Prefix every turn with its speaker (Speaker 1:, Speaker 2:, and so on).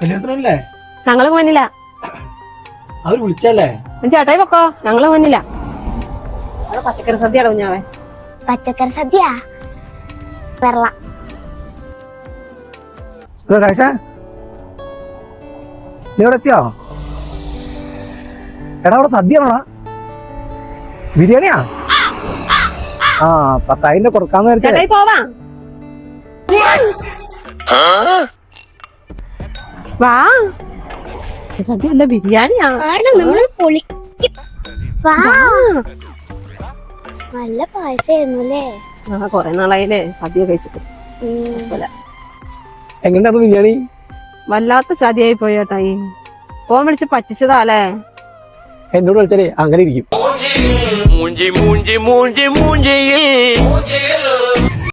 Speaker 1: കല്യാണത്തിനല്ലേ?
Speaker 2: ഞങ്ങള് പോന്നില്ല.
Speaker 1: അവര് വിളിച്ചല്ലേ?
Speaker 2: ചേട്ടായി പൊക്കോ, ഞങ്ങള് പോന്നില്ല. അവിടെ പച്ചക്കറി സദ്യ കുഞ്ഞാവേ.
Speaker 3: പച്ചക്കറി സദ്യ വെള്ള
Speaker 1: കാഴ്ച നീ ഇവിടെ എത്തിയോ? എടാ അവിടെ സദ്യ ആണോടാ? ബിരിയാണിയാ? ആ 10,000 കൊടുക്കാന്ന് വിചാരിച്ചേ.
Speaker 2: ചേട്ടായി പോവാ വാ. സദ്യ അല്ല, ബിരിയാണിയാ.
Speaker 3: നമ്മള് പൊളിക്കും. നല്ല പായസായിരുന്നു അല്ലേ?
Speaker 2: കൊറേ നാളായില്ലേ സദ്യ കഴിച്ചിട്ട്.
Speaker 1: എങ്ങനെയായിരുന്നു ബിരിയാണി?
Speaker 2: വല്ലാത്ത ചതിയായി പോയി ചേട്ടായി. ഫോൺ വിളിച്ച് പറ്റിച്ചതാല്ലേ?
Speaker 1: എന്നോട് വിളിച്ചാലേ അങ്ങനെ ഇരിക്കും.
Speaker 4: മൂഞ്ചി മൂഞ്ചി മൂഞ്ചി മൂഞ്ചിയിൽ